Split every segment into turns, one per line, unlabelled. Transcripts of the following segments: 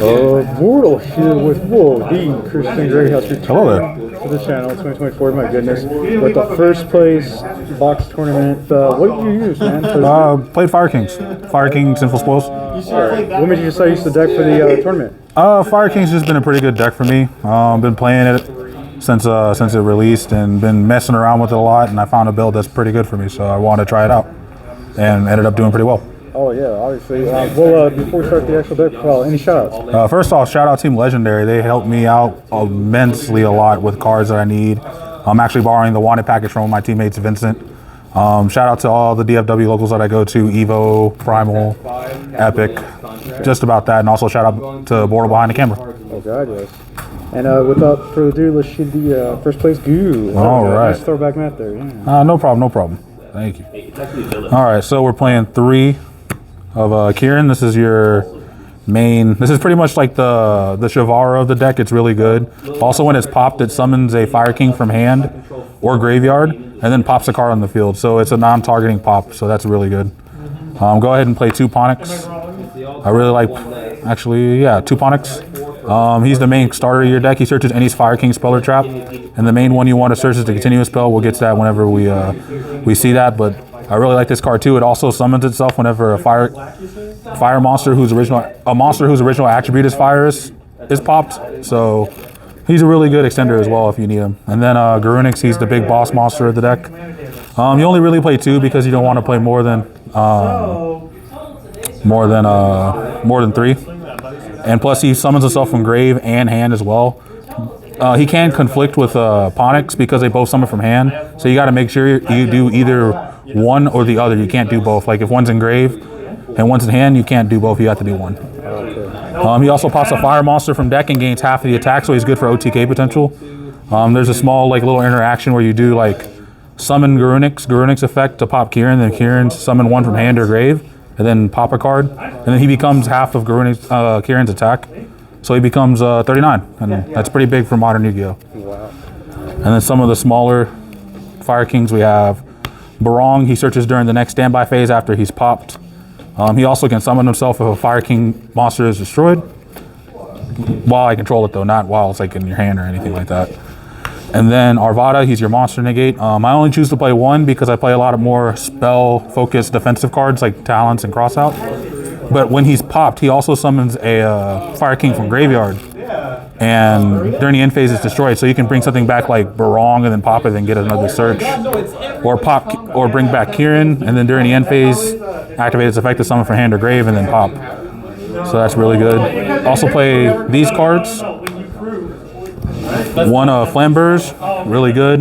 Mortal here with the Christian Greathouse returning to the channel 2024. My goodness, with the first place box tournament. What did you use, man?
Played Fire Kings, Sinful Spoils.
Right. What made you decide to use the deck for the tournament?
Fire Kings has been a pretty good deck for me. Been playing it since it released and been messing around with it a lot, and I found a build that's pretty good for me, so I wanted to try it out, and ended up doing pretty well.
Oh yeah, obviously. Before we start the actual deck, any shout-outs?
First off, shout out Team Legendary. They helped me out immensely a lot with cards that I need. I'm actually borrowing the wanted package from my teammates, Vincent. Shout out to all the DFW locals that I go to, Evo, Primal, Epic, just about that. And also shout out to Bortle behind the camera.
Oh god, yes. And without further ado, let's shoot the first place goo.
All right.
Nice throwback mat there, yeah.
No problem. Thank you. All right, so we're playing 3 of Kieran. This is your main. This is pretty much like the Shavara of the deck. It's really good. Also, when it's popped, it summons a Fire King from hand or graveyard, and then pops a card on the field. So it's a non-targeting pop. So that's really good. Go ahead and play 2 Ponyx. I really like, actually, yeah, 2 Ponyx. He's the main starter of your deck. He searches any Fire King spell or trap, and the main one you want to search is the continuous spell. We'll get to that whenever we see that, but I really like this card too. It also summons itself whenever a fire monster whose original attribute is fire is popped. So he's a really good extender as well if you need him. And then Garunix, he's the big boss monster of the deck. You only really play 2 because you don't want to play more than 3. And plus he summons himself from grave and hand as well. He can conflict with Ponyx because they both summon from hand. So you got to make sure you do either one or the other. You can't do both. Like if one's in grave and one's in hand, you can't do both. You have to do one. Okay. He also pops a fire monster from deck and gains half of the attack, so he's good for OTK potential. There's a small little interaction where you do summon Garunix effect to pop Kieran, then Kieran summon 1 from hand or grave, and then pop a card, and then he becomes half of Kieran's attack. So he becomes 39, and that's pretty big for modern Yu-Gi-Oh.
Wow.
And then some of the smaller Fire Kings we have. Barong, he searches during the next standby phase after he's popped. He also can summon himself if a Fire King monster is destroyed. While I control it though, not while it's in your hand or anything like that. And then Arvada, he's your monster negate. I only choose to play 1 because I play a lot of more spell-focused defensive cards like Talents and Crossout. But when he's popped, he also summons a Fire King from graveyard. And during the end phase, it's destroyed. So you can bring something back like Barong and then pop it and get another search. Or bring back Kieran, and then during the end phase, activate its effect to summon from hand or grave and then pop. So that's really good. Also play these cards. 1 Flamberge, really good.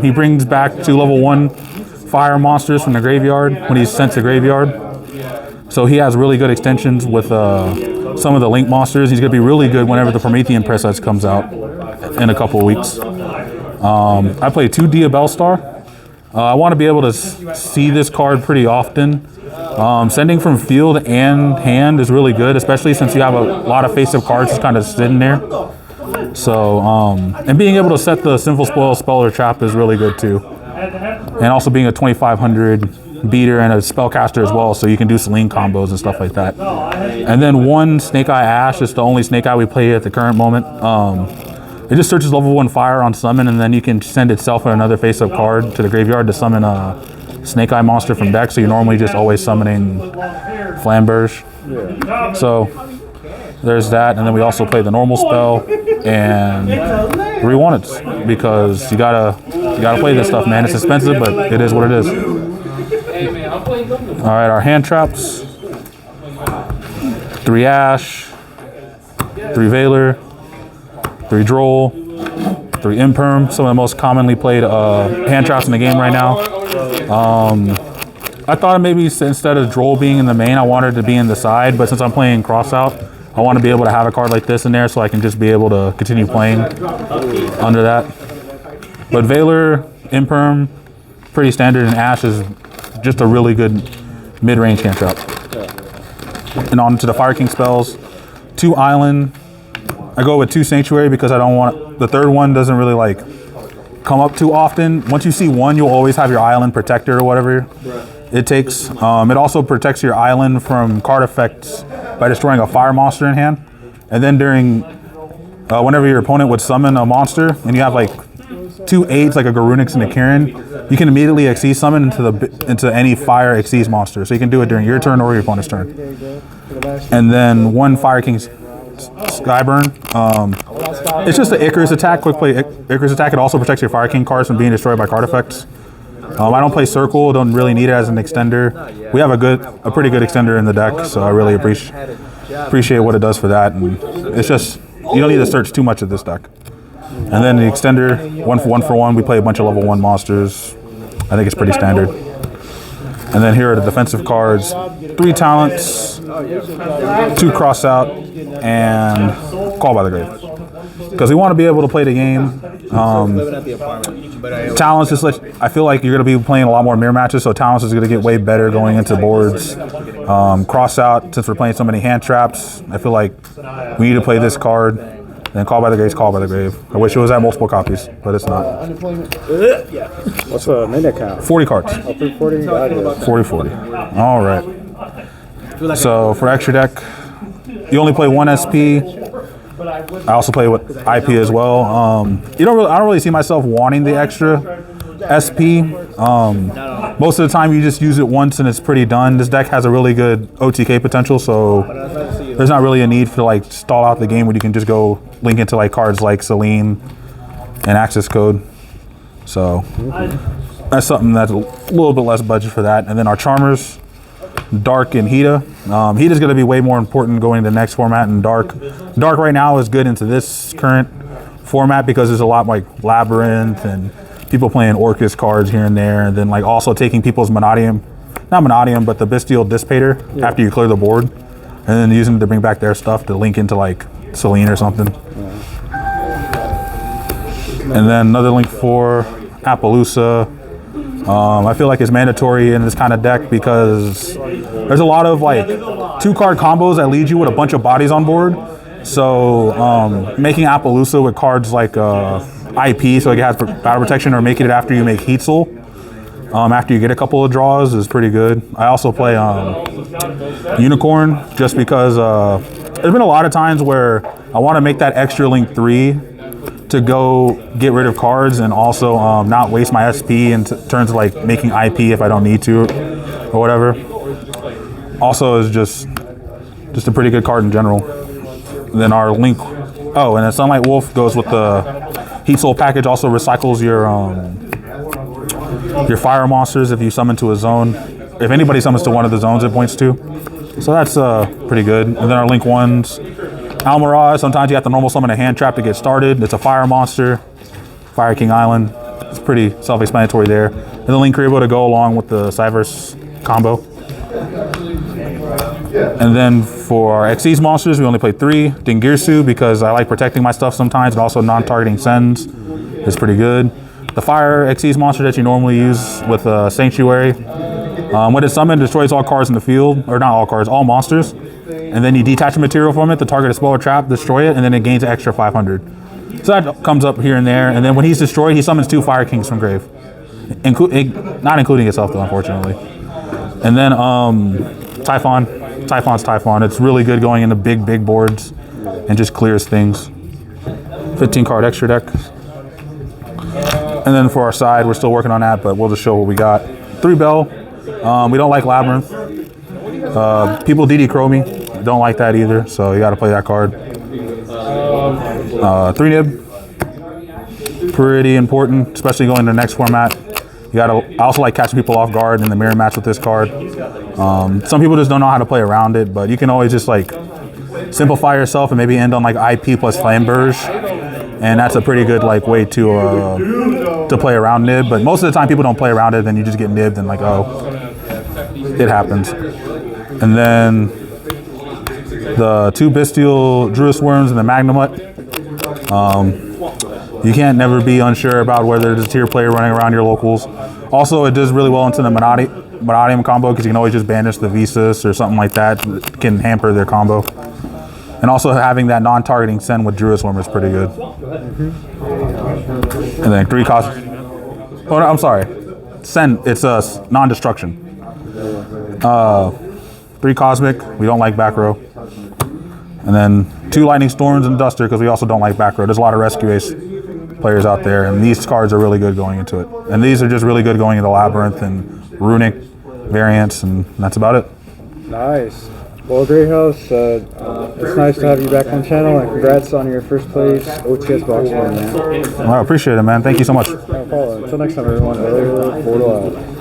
He brings back 2 level 1 fire monsters from the graveyard when he's sent to graveyard. So he has really good extensions with some of the Link monsters. He's going to be really good whenever the Promethean Princess comes out in a couple of weeks. I play 2 Diabellstar. I want to be able to see this card pretty often. Sending from field and hand is really good, especially since you have a lot of face-up cards just kind of sitting there. So, and being able to set the Sinful Spoil spell or trap is really good too. And also being a 2500 beater and a spellcaster as well, so you can do Celine combos and stuff like that. And then 1 Snake Eye Ash is the only Snake Eye we play at the current moment. It just searches level 1 fire on summon, and then you can send itself and another face-up card to the graveyard to summon a Snake Eye monster from deck, so you're normally just always summoning Flamberge. Yeah. So there's that, and then we also play the normal spell and 3 wanteds because you gotta play this stuff, man. It's expensive, but it is what it is. All right, our hand traps: 3 Ash, 3 Veiler, 3 Droll, 3 Imperm, some of the most commonly played hand traps in the game right now. I thought maybe instead of Droll being in the main, I wanted it to be in the side, but since I'm playing Crossout, I want to be able to have a card like this in there so I can just be able to continue playing under that. But Veiler, Imperm, pretty standard, and Ash is just a really good mid-range hand trap. And on to the Fire King spells: 2 Island. I go with 2 Sanctuary because I don't want, the 3rd one doesn't really come up too often. Once you see 1, you'll always have your Island Protector or whatever it takes. It also protects your island from card effects by destroying a fire monster in hand. And then during, whenever your opponent would summon a monster, and you have like 2 8s, like a Garunix and a Kieran, you can immediately Xyz summon into any fire Xyz monster. So you can do it during your turn or your opponent's turn. And then 1 Fire King's Skyburn. It's just an Icarus attack, quick play Icarus attack. It also protects your Fire King cards from being destroyed by card effects. I don't play Circle, don't really need it as an extender. We have a pretty good extender in the deck, so I really appreciate what it does for that. And it's just, you don't need to search too much of this deck. And then the extender, 1 for 1, we play a bunch of level 1 monsters. I think it's pretty standard. And then here are the defensive cards: 3 talents, 2 cross out, and Call by the Grave. Because we want to be able to play the game. Talents is I feel like you're going to be playing a lot more mirror matches, so Talents is going to get way better going into boards. Cross out, since we're playing so many hand traps, I feel like we need to play this card. Then Call by the Grave, Call by the Grave. I wish it was at multiple copies, but it's not.
What's the minute count?
40 cards. 40. All right. So for extra deck, you only play 1 SP. I also play with IP as well. I don't really see myself wanting the extra SP. Most of the time you just use it once and it's pretty done. This deck has a really good OTK potential, so there's not really a need to like stall out the game when you can just go link into like cards like Celine and Access Code. So that's something that's a little bit less budget for that. And then our Charmers, Dark and Hita. Hita's going to be way more important going to the next format, and Dark right now is good into this current format because there's a lot like Labyrinth and people playing Orcus cards here and there, and then like also taking people's not Monodium, but the Bestial Dissipator after you clear the board, and then using it to bring back their stuff to link into like Celine or something. And then another link for Appaloosa. I feel like it's mandatory in this kind of deck because there's a lot of like 2-card combos that lead you with a bunch of bodies on board. So making Appaloosa with cards like IP, so it has battle protection, or making it after you make Heat Soul, after you get a couple of draws, is pretty good. I also play Unicorn just because there's been a lot of times where I want to make that extra link 3 to go get rid of cards and also not waste my SP in terms of like making IP if I don't need to or whatever. Also is just a pretty good card in general. And then our link, and then Sunlight Wolf goes with the Heat Soul package. Also recycles your fire monsters if you summon to a zone. If anybody summons to one of the zones it points to. So that's pretty good. And then our link 1s, Almirage, sometimes you have to normal summon a hand trap to get started. It's a fire monster, Fire King Island. It's pretty self-explanatory there. And the link Kuriboh to go along with the Cyverse combo. And then for our Xyz monsters, we only play 3. Dingirsu, because I like protecting my stuff sometimes, and also non-targeting Sens is pretty good. The fire Xyz monster that you normally use with Sanctuary. When it's summoned, destroys all cards in the field, or not all cards, all monsters. And then you detach a material from it to target a spell or trap, destroy it, and then it gains an extra 500. So that comes up here and there. And then when he's destroyed, he summons 2 Fire Kings from grave. Not including itself though, unfortunately. And then Typhon's Typhon. It's really good going into big boards and just clears things. 15 card extra deck. And then for our side, we're still working on that, but we'll just show what we got. 3 Bell. We don't like Labyrinth. People DD Crow me. Don't like that either, so you got to play that card. 3 Nib. Pretty important, especially going to the next format. I also like catching people off guard in the mirror match with this card. Some people just don't know how to play around it, but you can always just like simplify yourself and maybe end on like IP plus Flamberge, and that's a pretty good like way to play around Nib. But most of the time people don't play around it, then you just get nibbed and like, oh, it happens. And then the 2 Bestial Druid Worms and the Magnamut. You can't never be unsure about whether there's a tier player running around your locals. Also, it does really well into the Monodium combo because you can always just banish the YESSSS or something like that. It can hamper their combo. And also having that non-targeting send with Druid Swarm is pretty good. And then 3 cost. Oh, no, I'm sorry. Send, it's a non-destruction. 3 Cosmic, we don't like back row. And then 2 Lightning Storms and Duster, because we also don't like back row. There's a lot of Rescue Ace players out there, and these cards are really good going into it. And these are just really good going into Labyrinth and Runic variants, and that's about it.
Nice. Well, Greathouse, it's nice to have you back on the channel, and congrats on your first place OTS box win, man.
Well, I appreciate it, man. Thank you so much.
No problem. Until next time, everyone. Portal out.